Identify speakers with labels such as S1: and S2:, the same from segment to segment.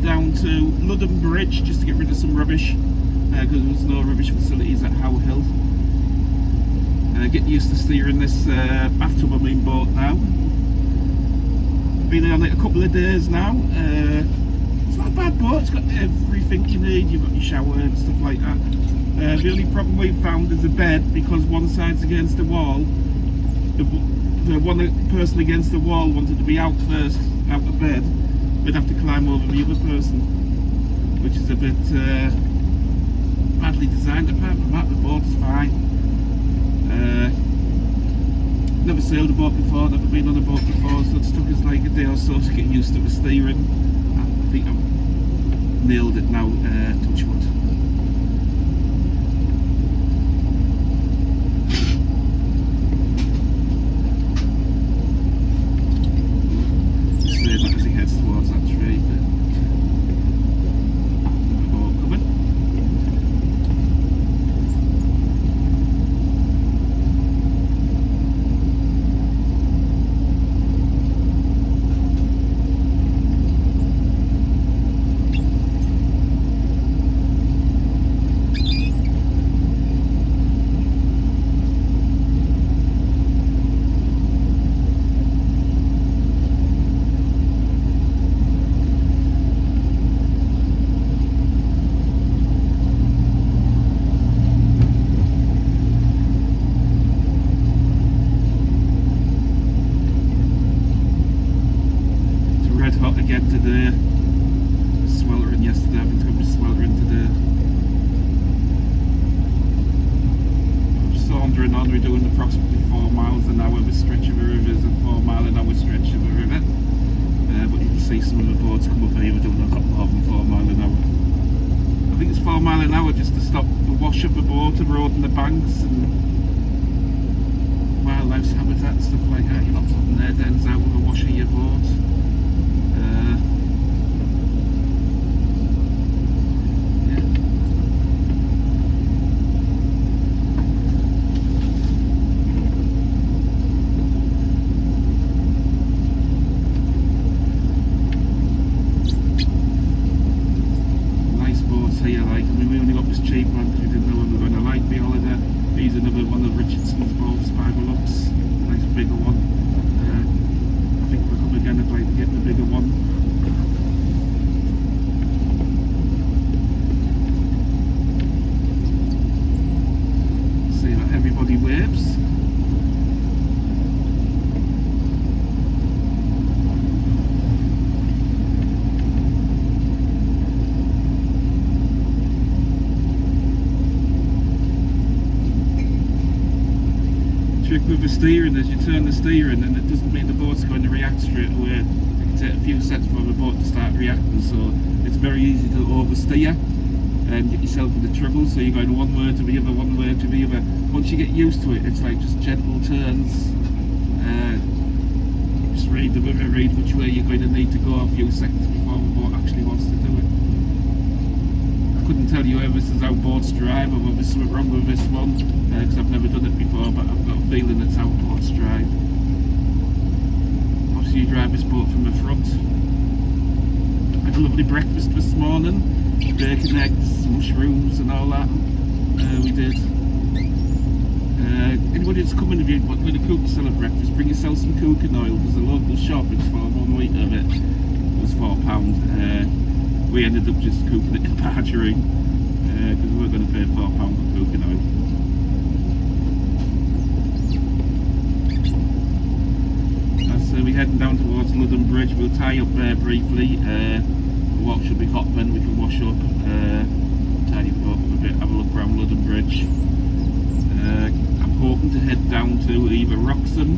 S1: down to Ludham Bridge just to get rid of some rubbish, because there's no rubbish facilities at How Hill. Get used to steering this bathtub boat now. Been on it a couple of days now. It's not a bad boat, it's got everything you need. You've got your shower and stuff like that. The only problem we've found is the bed, because one side's against the wall. The one person against the wall wanted to be out first, out of bed. We'd have to climb over the other person, which is a bit badly designed. Apart from that, the boat's fine. Never sailed a boat before, never been on a boat before, so it took us like a day or so to get used to the steering. I think I've nailed it now, touch wood. Say that as he heads towards that tree. The boat coming. Hot again today. Sweltering yesterday, I think it's going to be sweltering today. I'm sauntering on, we're doing approximately 4 miles an hour. The stretch of the river is a 4 mile an hour stretch of the river. But you can see some of the boats come up here, we're doing a lot more than 4 mile an hour. I think it's 4 mile an hour just to stop the wash of the boat, the road and the banks and wildlife habitat and stuff like that. You're not putting their dens out with the wash of your boat. Here, like, I mean, we only got this cheap one because we didn't know we were going to like the holiday. Here's another one of Richardsons boats by the looks, nice bigger one. I think we'll come again if I can get the bigger one. See that everybody waves. Trick with the steering is you turn the steering and it doesn't mean the boat's going to react straight away. It can take a few seconds for the boat to start reacting, so it's very easy to oversteer and get yourself into trouble. So you're going one way to the other, one way to the other. Once you get used to it, it's like just gentle turns. Just read the river, read which way you're going to need to go a few seconds before the boat actually wants to do it. I couldn't tell you whether this is how boats drive or whether there's something wrong with this one, because I've never done it before, but I've got a feeling it's how boats drive. Obviously you drive this boat from the front. I had a lovely breakfast this morning, bacon, eggs, mushrooms and all that. We did. Anybody that's coming, if you want to cook yourself at breakfast, bring yourself some cooking oil, because the local shop is for 1 litre of it. It was £4. We ended up just cooking it in margarine, because we weren't going to pay £4 for cooking oil. So we're heading down towards Ludham Bridge. We'll tie up there briefly. The water should be hot then, we can wash up, tidy the boat up a bit, have a look around Ludham Bridge. I'm hoping to head down to either Wroxham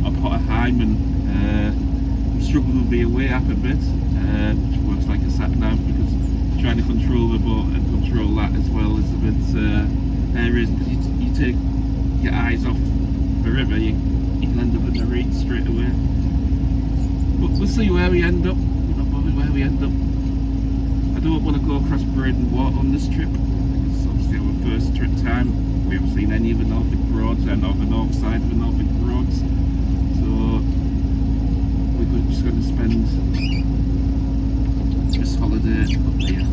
S1: or Potterheim. I'm struggling with the away app a bit, which works like a sat-nav, because trying to control the boat and control that as well is a bit areas, because you take your eyes off the river, you can end up in the reeds straight away. But we'll see where we end up. We're not bothered where we end up. I don't want to go across Braden Water on this trip, because it's obviously our first trip time. We haven't seen any of the Norfolk Broads and the north side of the Norfolk Broads, so we're just going to spend a this holiday up here.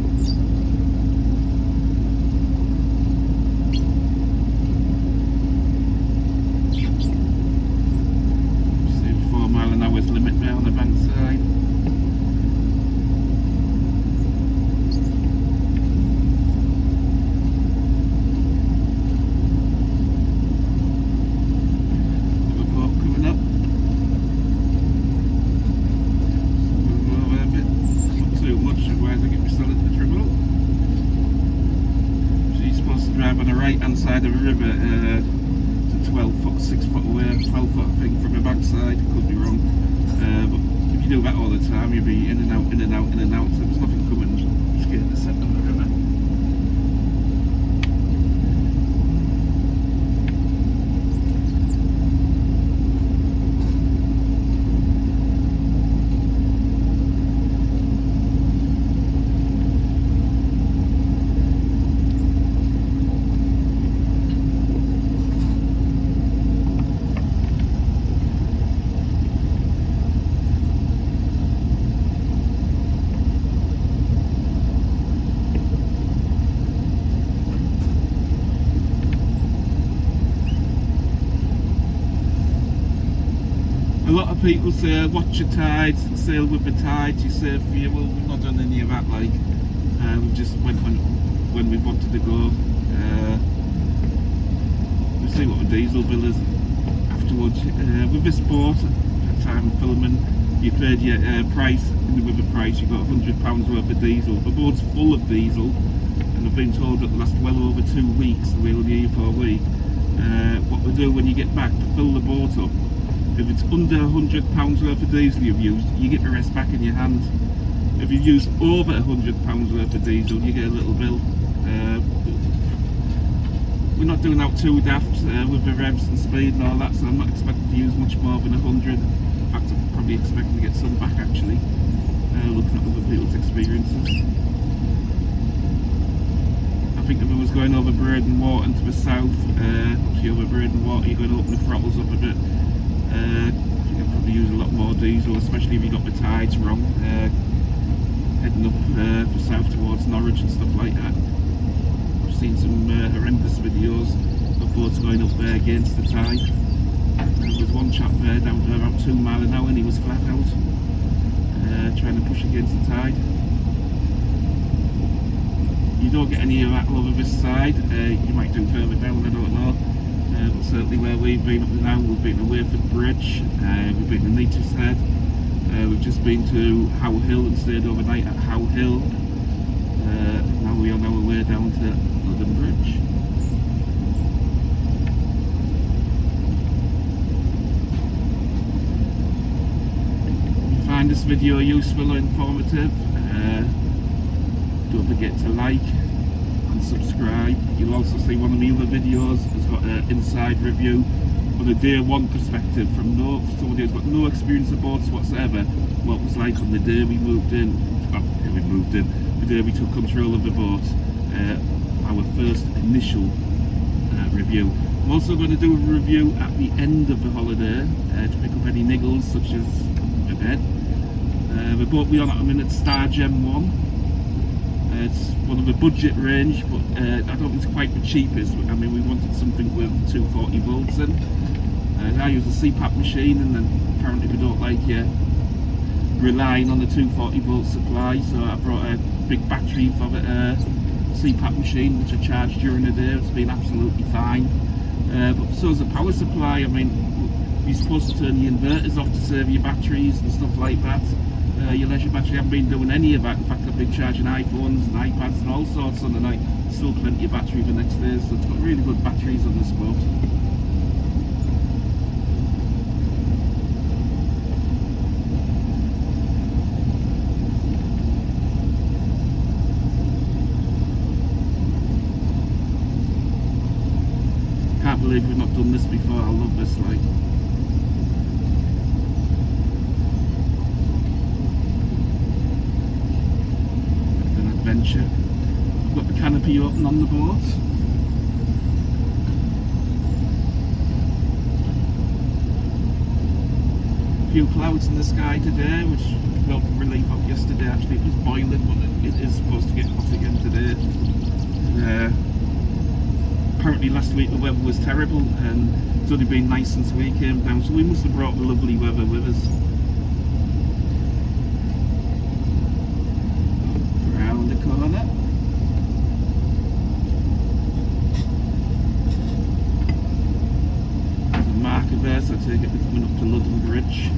S1: See 4 mile an hour's limit there on the bank side. Drive on the right hand side of the river, it's a 12 foot, 6 foot away, 12 foot thing from the backside, could be wrong, but if you do that all the time you'll be in and out, in and out, in and out, so there's nothing coming straight to set on the river. A lot of people say watch your tides and sail with the tides, you save fuel. Well, we've not done any of that, like we just went when we wanted to go. We'll see what the diesel bill is afterwards. With this boat, at the time of filming, you paid your price, and with the price you got £100 worth of diesel. The boat's full of diesel, and I've been told that it lasts well over 2 weeks, so we'll be here for a week. What we do when you get back to fill the boat up, if it's under £100 worth of diesel you've used, you get the rest back in your hand. If you've used over £100 worth of diesel, you get a little bill. We're not doing out too daft with the revs and speed and all that, so I'm not expecting to use much more than 100. In fact, I'm probably expecting to get some back actually, looking at other people's experiences. I think if it was going over Braden Water into the south, obviously over Braden Water you're going to open the throttles up a bit. I think I'd probably use a lot more diesel, especially if you got the tides wrong, heading up for south towards Norwich and stuff like that. I've seen some horrendous videos of boats going up there against the tide. There was one chap there down to about 2 mile an hour and he was flat out, trying to push against the tide. You don't get any of that over this side, you might do further down, I don't know. But certainly where we've been up to now, we've been to Warford Bridge, we've been to Neater's Head, we've just been to How Hill and stayed overnight at How Hill. Now we are on our way down to Ludham Bridge. If you find this video useful or informative, don't forget to like and subscribe. You'll also see one of my other videos has got an inside review on a day one perspective from somebody who's got no experience of boats whatsoever, what it was like on the day we moved in, the day we took control of the boat, our first initial review. I'm also going to do a review at the end of the holiday to pick up any niggles such as the bed. The boat we're on at the minute, Star Gem 1. It's one of the budget range, but I don't think it's quite the cheapest. I mean, we wanted something with 240 volts in. I use a CPAP machine, and then apparently we don't like relying on the 240 volt supply, so I brought a big battery for the CPAP machine, which I charge during the day. It's been absolutely fine. But so is the power supply. I mean, you're supposed to turn the inverters off to save your batteries and stuff like that. Your leisure battery, I haven't been doing any of that. In fact, I've been charging iPhones and iPads and all sorts on the night. Still plenty of battery the next day, so it's got really good batteries on this boat. Can't believe we've not done this before. I love this, like. Adventure. I've got the canopy open on the boat. A few clouds in the sky today, which welcome relief off yesterday. Actually, it was boiling, but it is supposed to get hot again today. Apparently last week the weather was terrible, and it's only been nice since we came down, so we must have brought the lovely weather with us. Around the corner. There's a marker there, so I take it we're coming up to Ludham Bridge.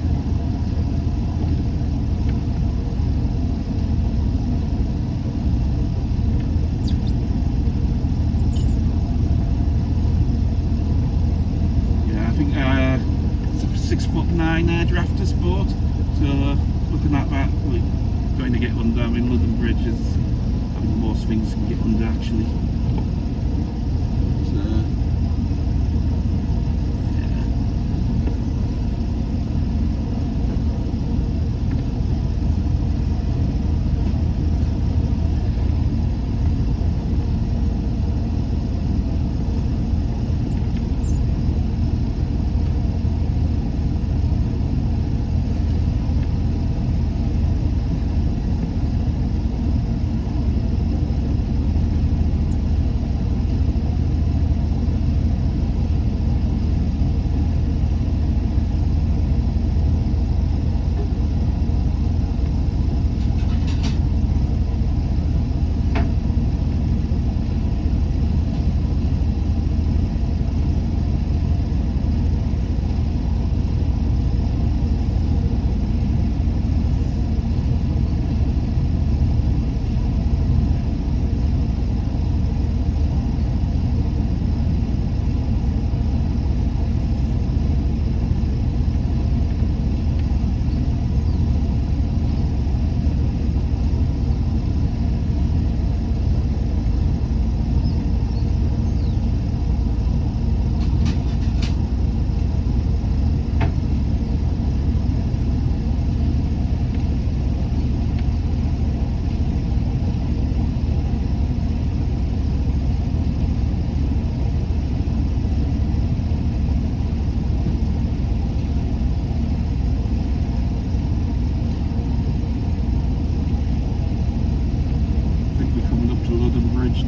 S1: It's a 6'9" drafter's boat, so looking at that, we're going to get under. I mean, Ludham Bridge is most things can get under actually. So, yeah.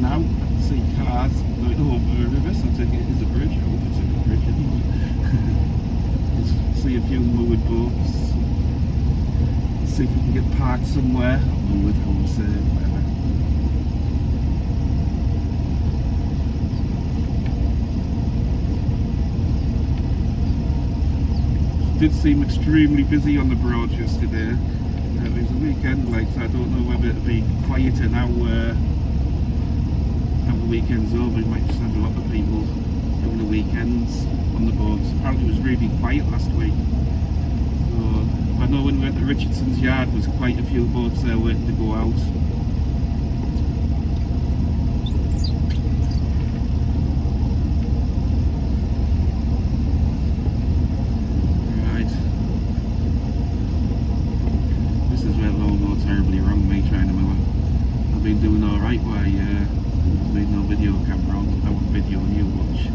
S1: Now, I see cars going over the river, so I think it is a bridge. I hope it's a bridge anyway. See a few moored boats. See if we can get parked somewhere. Moored, I will say, whatever. It did seem extremely busy on the Broads yesterday. It was a weekend, like, so I don't know whether it'll be quieter now. The weekend's over, we might just have a lot of people doing the weekends on the boats. Apparently it was really quiet last week. So I know when we went to Richardsons yard, there's quite a few boats there waiting to go out. Right. This is where it'll all go terribly wrong, me trying to moor. I've been doing alright while there's no video camera on, I want video on you watch.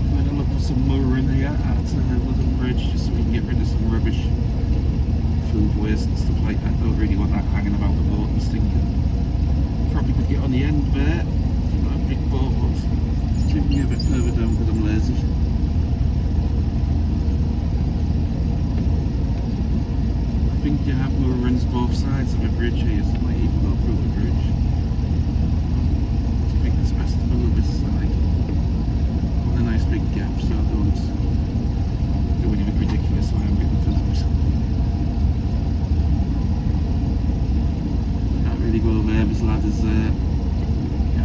S1: I'm going to look for some mooring here at Ludham Bridge, just so we can get rid of some rubbish, food waste and stuff like that. I don't really want that hanging about the boat and stinking. Probably could get on the end there. Big boat, but take me a bit further down because I'm lazy. I think you have moorings both sides of a bridge here, so I might even go through the bridge. I think it's best to go this side. On a nice big gap so I don't do anything ridiculous while I'm getting filmed. Can't really go there, there's ladders there.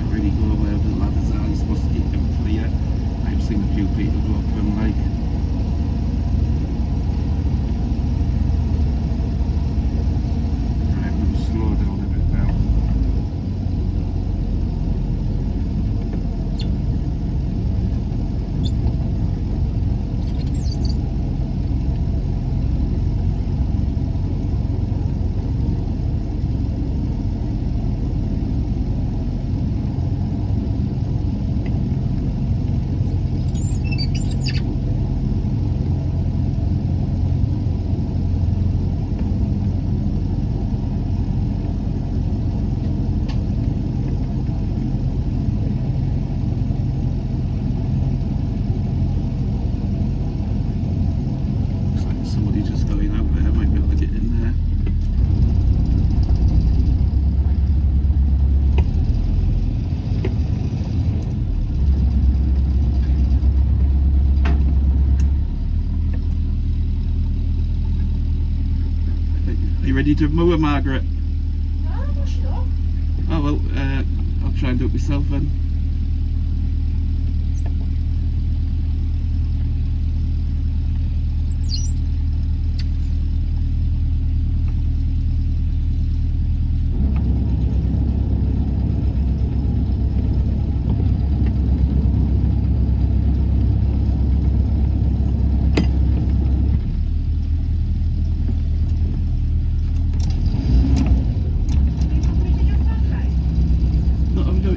S1: Really go where the ladders are, you're supposed to keep them clear. I've seen a few people go up them like. Right, I'm going to slow down a bit now. ready to mow her, Margaret?
S2: No, wash it up.
S1: Oh well, I'll try and do it myself then.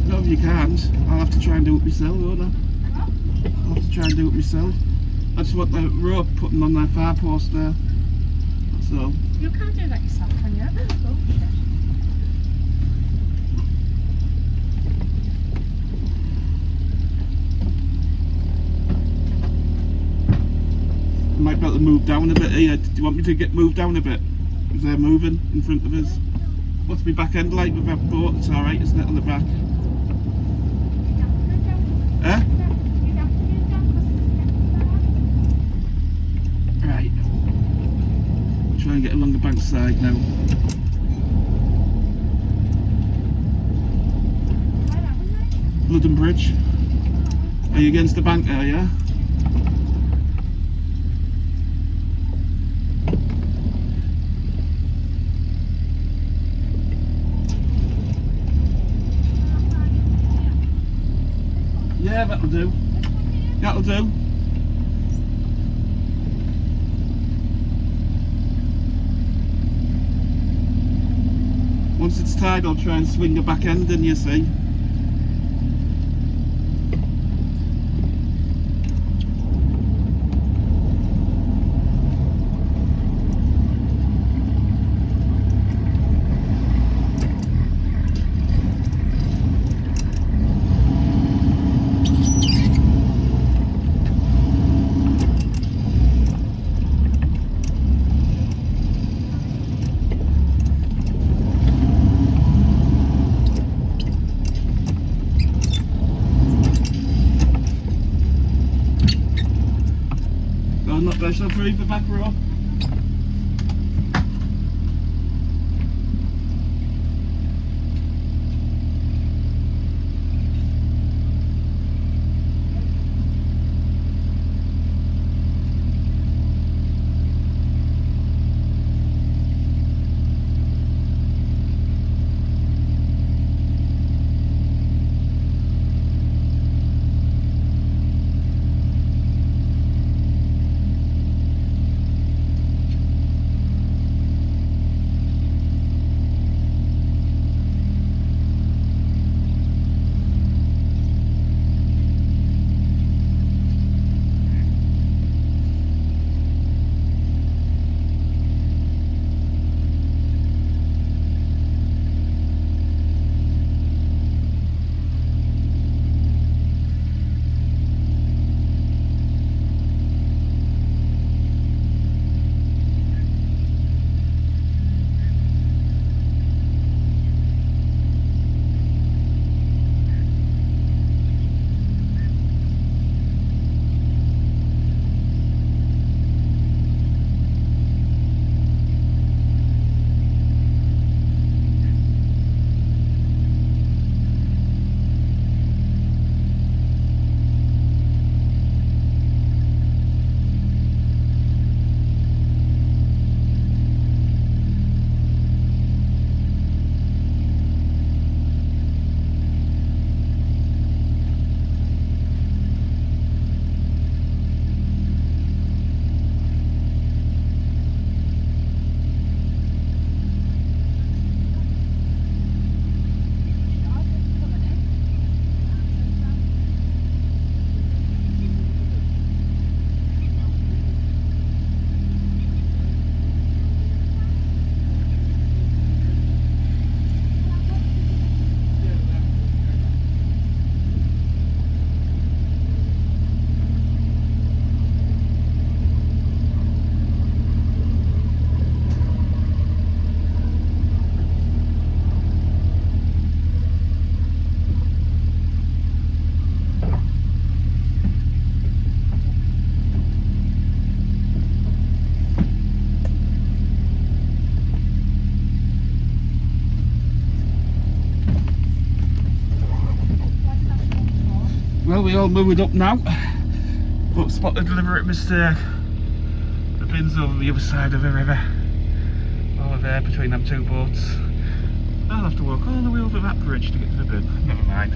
S1: No, you can't. I'll have to try and do it myself, won't I? I'll have to try and do it myself. I just want the rope putting on that far post there. That's all.
S2: You can't do that yourself, can you? Oh, shit.
S1: I might be able to move down a bit here. Do you want me to get moved down a bit? Because they're moving in front of us. What's my back end like with that boat? It's alright, isn't it, on the back? Eh? Right. Try and get along the bank side now. Ludham Bridge. Are you against the bank there, yeah? Yeah, that'll do. That'll do. Once it's tied, I'll try and swing the back end in, you see. Not special free for back row. we all moored up now. But spot the delivery mistake. The bin's over the other side of the river. Over there between them two boats. I'll have to walk all the way over that bridge to get to the bin. Never mind.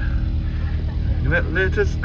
S1: You laters.